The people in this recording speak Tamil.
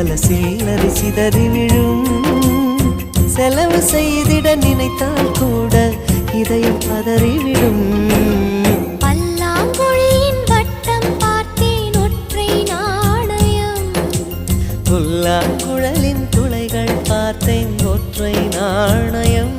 பல சில்லறை சிதறி விழும். செலவு செய்திட நினைத்தால் கூட இதயம் பதறிவிடும். பல்லாங்குழியின் வட்டம் பார்த்தேன் ஒற்றை நாணயம். புல்லாங்குழலின் துளைகள் பார்த்தேன் ஒற்றை நாணயம்.